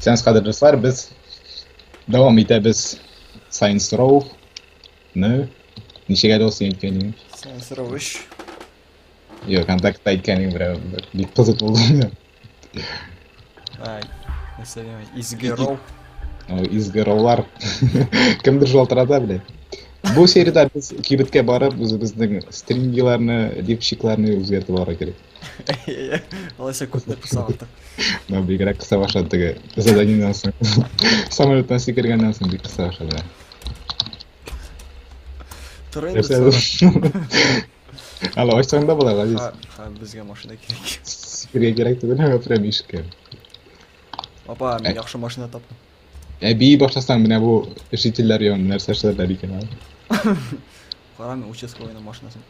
Sen qadrdoslar, biz davom etamiz Saints Row ni nechagacha do'sting aytganing? Saints Row. Yo'q, kontaktda aytganing bir qiziq bo'ldi. Ay, nasa demak, Izgi Row. Izgi Row'lar kimdir joltiradi bile. Bu seriyada biz kibitga borib, bizning stringilarni, dipshiklarni o'zgartirib bora kerak. Olaysa ko'p qilsaqdi. Men begarak qilsa boshladi. Zadaniydan so'ng samolyotdan sekirgandan so'ng qilsa boshladi. Turaydi. Halo, ochsangda bo'ladi, aziz. Ha, bizga mashina kerak. Sikirga kerak degani prem ishga. Opa, men yaxshi mashina topdim. Bi boshlasam mana bu ishchilar yon narsa ishlar ekan. Qara, men uchastkavoyning mashinasini.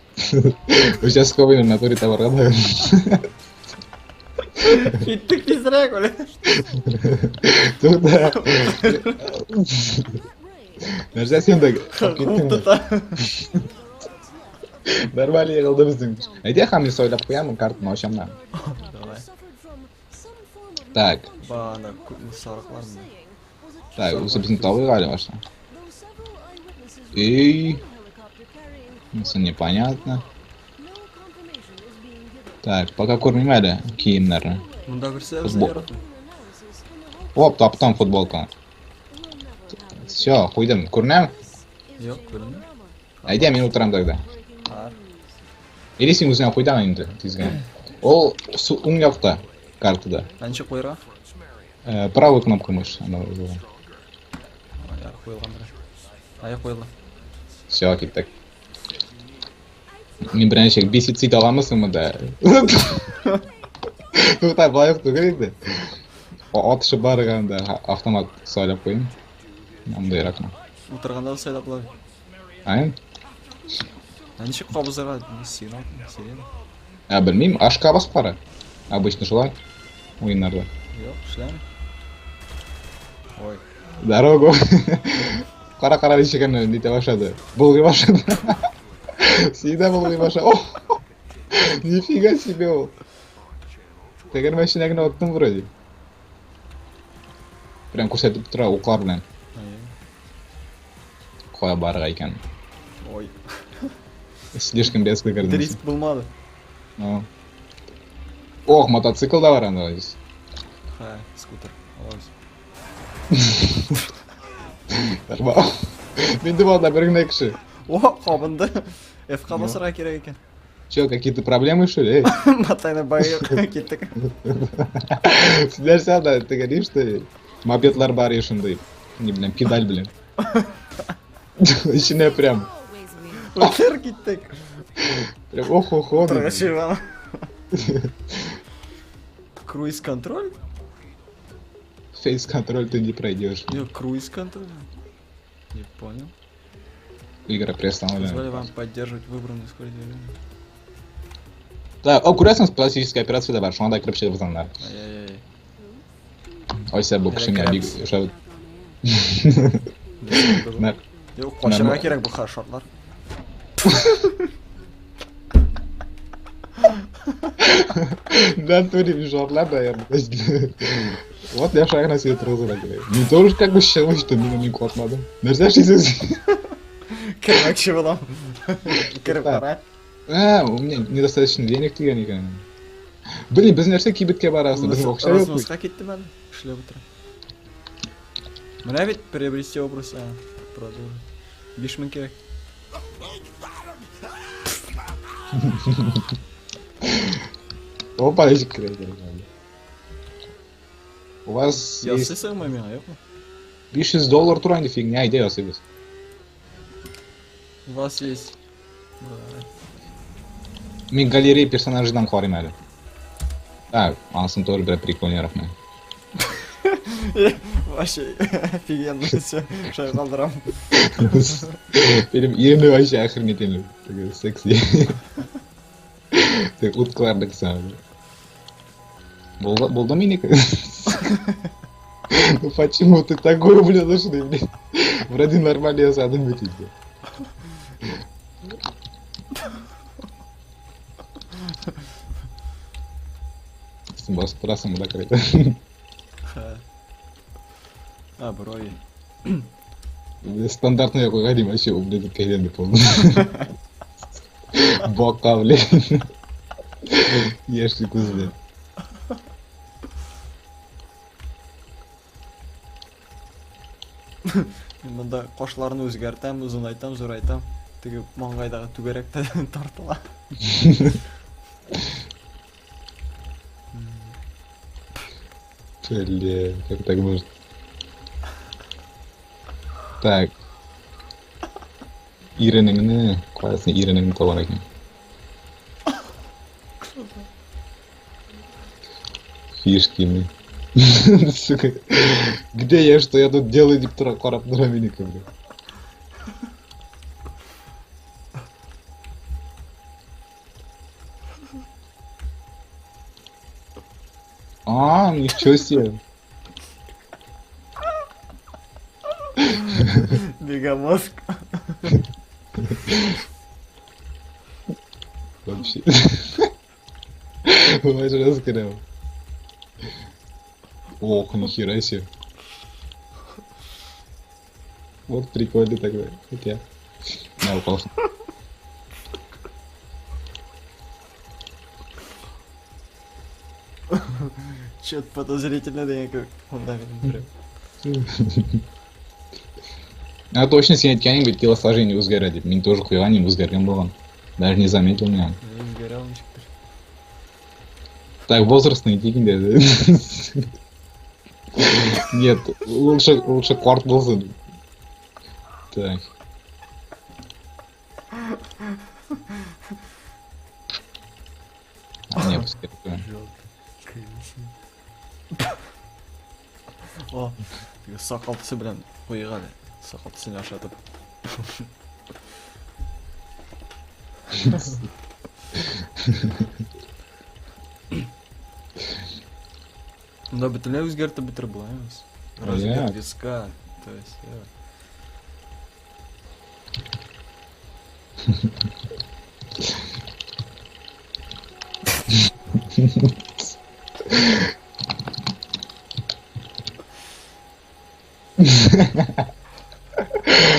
Uchastkovoy naturi tabargada. Ketdik tezroq o'le. To'g'ri. Narsa senda ketding. Normal yig'ildi bizning. Aytay, hamma so'ylab qo'yaman kartni oshaman. Давай. Так. Bana sariqlarmi? Так, o'zi bizni toviq hali boshqa. Ey. Это непонятно. Так, пока ko'rmaydi kiyimlarni. Bunda birsa Futbol. yaratdi. Hop, topdim futbolkani. Всё, qo'ydim. Ko'rinami? Yo'q, ko'rinmadi. Aytay, men o'tiraman joyda. Ha. Elising o'zini qo'ydan endi tizgan. O o'ng yoqda kartada. Qancha qo'yra? Правый кнопка мыши, она Ay, qo'yilgan bir. Ay, qo'yildi. Всё, ketdik. Men birinchi besit olamizmi da? To'xta, boyiq to'g'ri. Otishib borganda avtomat so'ylab qo'ying. Bunday raqam. O'tirganda saylab qo'yadi. Aynen. Qancha qabzara signal. Bilmayman, ашка bosib qara. Обычно шулай. O'yinlarda. Yo'q, ishlamay. Voy. Дорогу. Qara eshigini neta boshladi. Bo'lg'i boshladi. Sida bo'lg'i boshladi. Oh! Нифига себе. Tegar mashinagini otdim вроде. Прям ko'rsatib turadi o'qlar bilan. Qo'ya barg'a ekan. Voy. Слишком резко кардинально. Drift bo'lmadi. Oh, mototsikl da var anda aziz. Ha, skuter. Olamiz. Darba. Menda bo'ldi birgina kishi. Oha, qobindi. FK bosira kerak ekan. Чё, какие-то проблемы что ли? Matayni bayir ketdik. Sizlar savdo degan что mopedlar bari shunday. Ne bileyim, pedal bilan. İçine прям. O'tir ketdik. Прям ох-охо. Красиво. Круиз-контроль? Фейс-контроль ты не пройдешь. Нет, круиз-контроль. Не понял. Игра приостановлена. Позволю вам поддерживать выбранную скорость. Так, аккуратность классическая операция да бар. Шунда кіріп шығып жатандар. Ай-яй-яй. Oysa bu kishi men o'sha Yo'q, qo'shirga kerak bu xarshotlar. Да, тури жорlar da yani. Вот я шаг на свет разрываю. Не тоже как бы считал, что меня не копmadım. Nerede yaşıyorsun? Kirmakchi bo'lam. Kirib qara. У меня недостаточно денег degan ekan. Блин, biz narsa kibitga boramiz. Biz o'xshab yo'q. Rasmusga ketdim men. Ishlab o'tiraman. Mana bit приобрести образ, продолжить. 5000 kerak. Опа, eshik kerak. У вас есть Yozsang menga, yo'qmi? $500 turadi figня, idea yozsangiz. У вас есть. Men galereya personajdan qarayman. Так, anasini to'g'ri bir прикольный rahmat. Вообще офигенно все. Шай qaldiram. Film yerini вообще охренительный. Такой секси. Так, utklardik sana. Болды меники? Ну почему ты такой, блин, душный, блин? Вроде нормально я задам ведь. Бас трасса мы закрыты. А, брови. Стандартная какой гадим вообще ублюдок коленный полный. Бока, блядь. Ешьте кузли. Мында кошларны өзгәртәм, узынайтам, зурайтам. Теге маңгайдагы түгәрәктә тартыла. Бля, как так может? Так. Иреніңні, қалайсың Иреніңні табар екен. Фишки, блин. Сука. Где я, что я тут делаю, деп қарап тұра менікі, бля. А, ничего себе. Мегамозг. Вообще. Вообще раскрыл. Ох, нихера себе. Вот прикольно тогда. Хотя. На, упал. Чё-то подозрительно, да, я как фундамент. А точно сен aytganing телосложение o'zgaradi. Men тоже quyganim o'zgargan bo'lgan. Даже не заметил меня. Так, возрастные тикин dedi. Нет, лучше кварт болсын. Так. А, не, пускай такое. О, сакалтысы белән куйган. Сакалтысын ашатып. Да, бөтенләй үзгәртеп бетереп була эмас. Размер виска, то есть,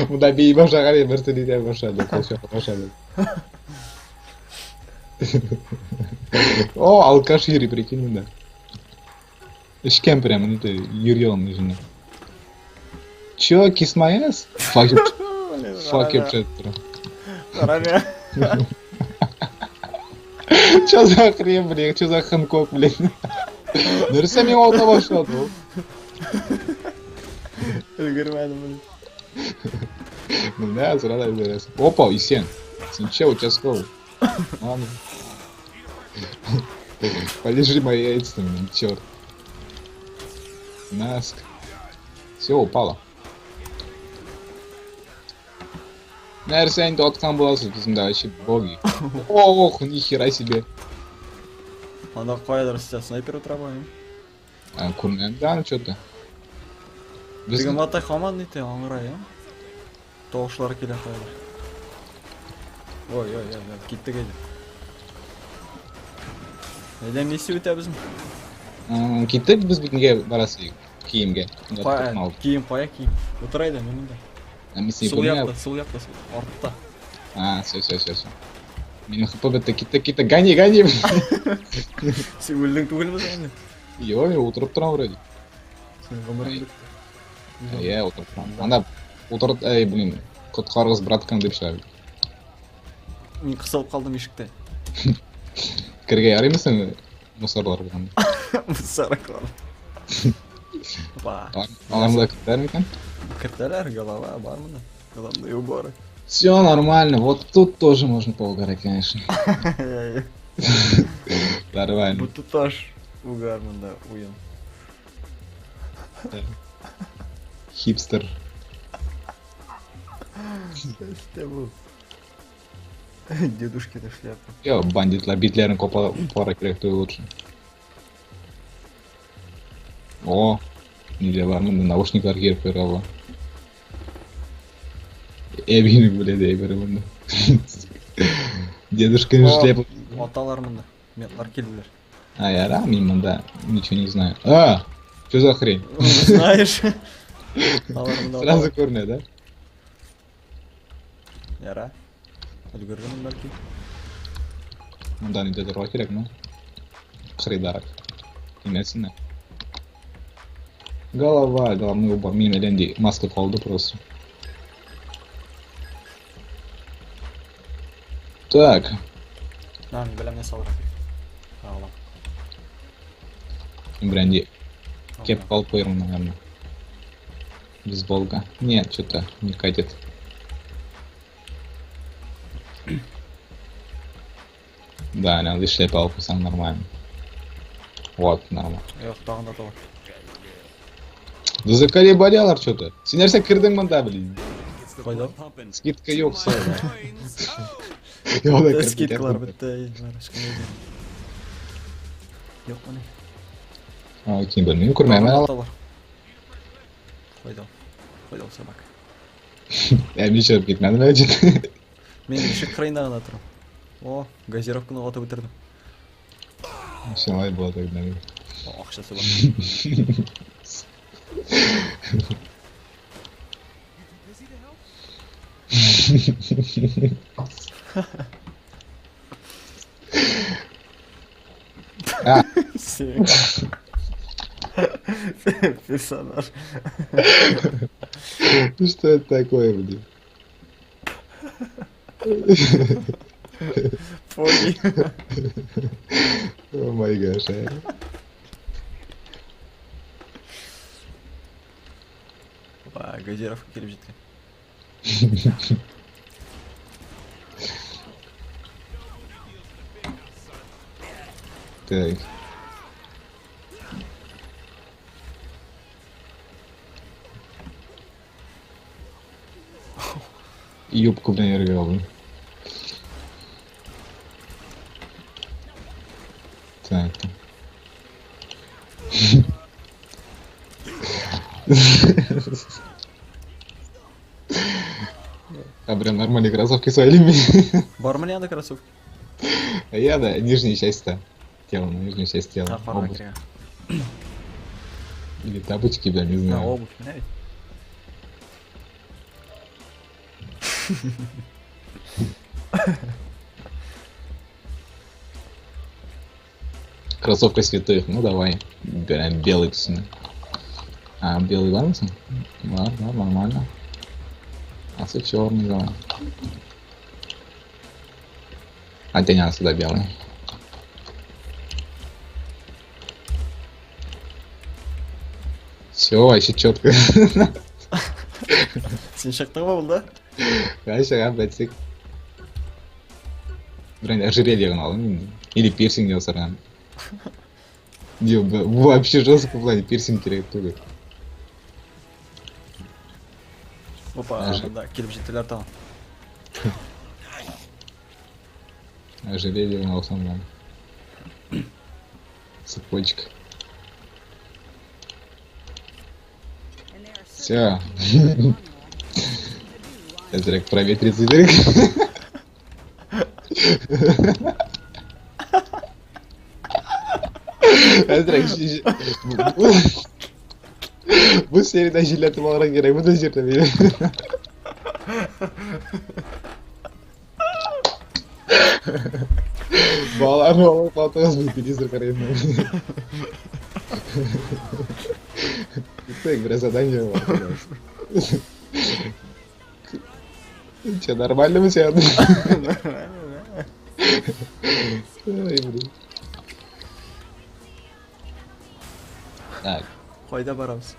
Bunda bir boshqa bir tilida boshladi, boshladi. O, alkash yuri, прикинь, bunda. Ishkan прямо, это Юрьён нужно. Чё, кисмаес? Fuck up, Равя. Чё за хрень, блин, чё за Хэнкок, блин? Нәрсә мен алта башлады ул? Үлгермәдем, блин. Ну да, сразу разбирайся. Опа, Исен. Сенча, участковый. Ладно. Полежи мои яйца, черт. Наск. Все, упало. Нәрсе енді отқан боласыз, біздің вообще боги. Ох, нихера себе. Анда қойдыр сізде снайпер отыра ма? Көрмеймін, да, что-то. Деген матай қаман нете, аңырай, а? Тоғышылар келе қойдыр. Ой, кетті келді. Әдем несі өте бізім? Кеттік біз бүгінге барасы киімге. Киім қоя, киім. Отырайды, мен мұнда. Сол яқта, артта. Все. Менің хп бітті, кетті, гани. Сен өлдің түгіл бі сәйінді? Йо, отырып тұрам вроде. Сен ғымыр отырып тұрам. Анда, отырып, блин, құтқарғыз браткам деп шығар. Мен қысылып қалдым ешікте. Кірге яраймысың мұсарлар бұған? Мұсарлар. Алармда кірттер ме екен? Кірттелер, голова бар мында. Головные уборы. Все нормально, вот тут тоже можно поугарать, конечно. Нормально. Вот тут тоже угар мында, уйын. Хипстер. Что был? Дедушкина шляпа. Yo, бандитлар битлерин копара керек той лучше. О, неде бар мында наушниклар кирип койгонго. Эбини биледи эбери мында. Дедушкин шляпа. Аталар мында. Метлар келдилер. Яра, мен мында ничего не знаю. Что за хрень? Знаешь? Аларымда Сразу көрінеді, да? Яра. Үлгергенім бәлки. Мұндан үйде тұруға керек, ма? Қырыдарақ. Емесіне. Голова, головной убор. Мен әлемде маска қалды просто. Так. Lan bilmem ne savrak. Ağlam. Бренди. Кеп қалып қойырмын, наверное. Бейсболка. Нет, что-то не катит. Да, надо шляпа алпусам нормально. Вот, нормально. Yok dağında da var. Да заколебалялар что-то. Сен нәрсе кірдің мында, блин. Қойдым. Скидка yok sonra. Yola kırdık, Скидкалар yapmadık. бітті. Yok mu ne? Aa, kim bilmiyorum, kurmayayım Dağında al. da var. Қойдым. Қойдым собак. Әмін шығып кетмедім әлі жет. Мен ішік қырайындағына тұрым. О, газировканы отып бітірдім. Шалай болады өгден. О, ақшасы бар. А, Персонаж. что это такое, блин? Фоги. О май гаш, Опа, газировка келіп жеткен. Так. Юбку в ней рвел. Так. А прям нормальные кроссовки свалили. Бар ма не анда кроссовки? А я, да, нижняя часть-то. Тело, нижняя часть тела. А, парна Обувь. кірген. Или тапочки, да, не На знаю. обувь, не ведь? Кроссовка святых, ну давай. Берем белый псина. А, белый валится? Ладно, нормально. А все черный давай. А ты не надо сюда белый. Все, вообще четко. Сен шықтың ба бұл да? Вообще, бәтсек. Блин, ожерелье гнал. Или пирсинг делал сорван. Вообще жестко в плане пирсинг керек туго. Опа, Даже- да, келіп жетілер там. Ожерелье гнал сам, да. Цепочка. Все. Эзрек проветрится, Эзрек. Эзрек, bu seriden jilletim olarak gerek, bu da jirte benim. Bağlarını olarak baltağız bir телевизор karayım. Так, бля, задание у вас. Че, нормально мы себя? Ай, блин. Так, Қойда барамыз.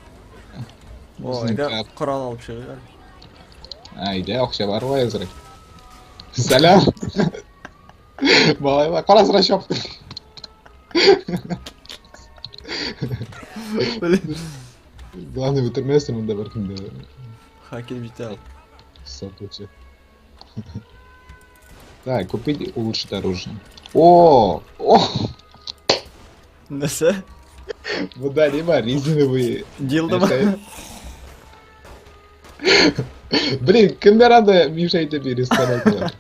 О, біздің айда кап- құрал алып шығар. Айда, ақша бар ғой әзір. Сәлем. Балайла, қарасыра шоп. Блин. Главное, бітірмесін мұнда бір күнде. Ха, келіп жете ал. Сопучи. Так, купить улучшить оружие. О! Нәрсе? Бұда не бар, резиновые. Дилда ма? Блин, камерада мешает тебе перестановка.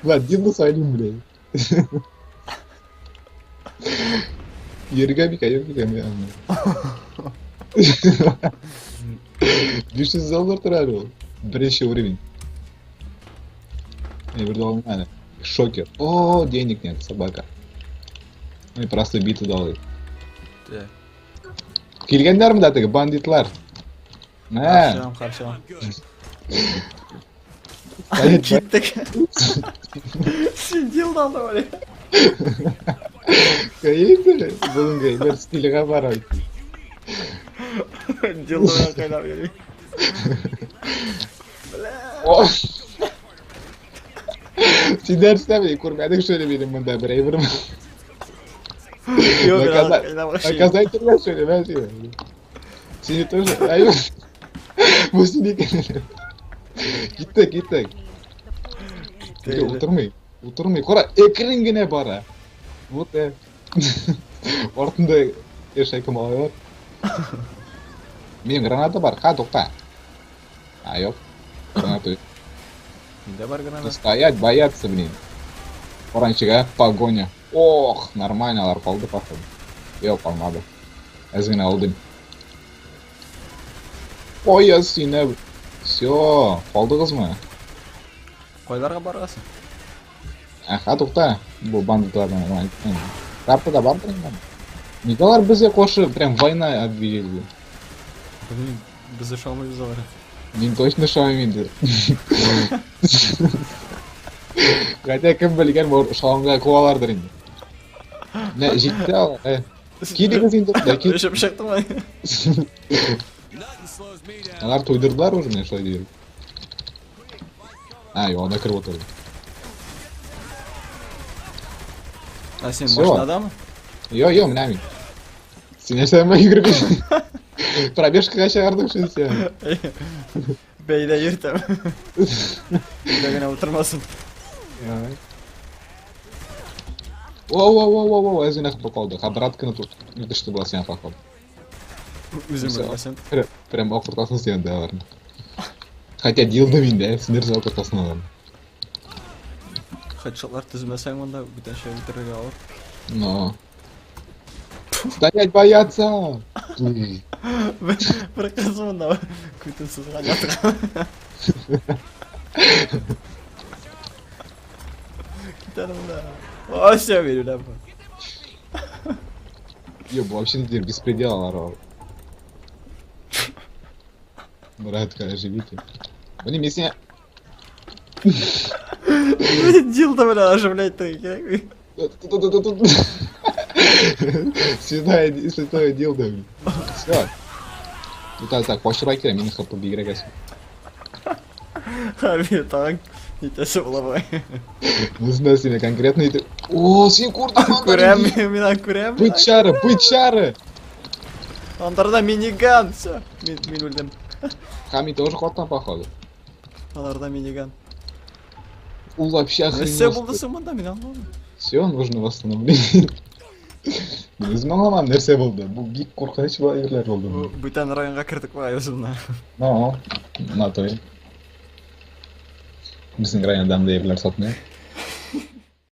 Ладно, дилду свалим, блин. Ергами, камера. $500 тұрады ол. Бірінші уровень. Бір доллар. Шокер. О, денег нет, собака. Ну и просто биту далы. Так. Келгендер мында тегі бандитлар. Қаршылам. Стоять, Кеттік. Сидел надо, бля. Кайсы? Бүгінгі бір стиліға бар ой. Дело қайнап келейін. О! Сендер істемей, көрмедің шөлі менің мұнда бір айбырым. Наказательно шөлі, бәл сені. Сені тоже, айбыр. Бұл сені екен. Кеттік. Отырмай. Қора, екірінгіне бара. Вот, ортында ешайкім алай бар. Менің граната бар, қа тоқта. Жоқ, граната yok. Менде бар граната. Стоять, бояться, блин. Оранчиға, погоня. Ох, нормально, алар қалды, походу. Yok, қалмады. Әзгін алдым. Ой, сені. Всё, қалдығыз ма? Қойларға барғасың? Қа тоқта. Бұл бандытлардан. Картада бар бірін. Николар бізе қошы, прям война объявили. Блин, бізді шаумыз олар. Мен точно шаумейді. Хотя кім білген шауымға қуалардыр енді. Не, жетті ал. Кейдегі енді. Өшіп шықты ма? Алар тойдырдылар уже, не шылай дейірі. Онда кіріп отырды. А сен машинада ма? Міне мен. Сен әшәмі үйгіріп пробежкаға шығардың үшін сен. Бейді ертім. Бейдегіне отырмасын. Оу, әзін ақпы қалды. Қабыраткіні үтішті бұла сен қақылды. Өзім білмесен. Прям оқыртасын сен де аларын. Хотя дилды мен де, сендер же оқыртасын аларын. Хатшылар тізмесең онда бүтін шай бітірге алыр. Но. Стоять бояться! Бір қызым онда күтін сызған жатыр. Кетенім да. О, все беру да бұл. Вообще теперь беспредел алар. Братка, оживите. Блин, если... Дилда, бля, оживлять то керек. Святое дилда. Все. Так, пошырай кері, мені қыртып бегірек әсін. Хаби, так, нетесі бұлабай. Нужно себе конкретно это... О, сен көрді Көрем, мен көрем. Быть шары! Андарда миниган, все. Мен өлдім. Хами тоже қоттан, походу. Андарда миниган. Ул вообще охренел. Нәрсе болдысың мұнда, мен аңламын. Все, нужно восстановление. Мен өзім аңламам, нәрсе болды. Бұл гик қорқыныш ерлер болды. Бүтән районға кірдік ба, өзімна. На той. Біздің райондан да ерлер сатмай.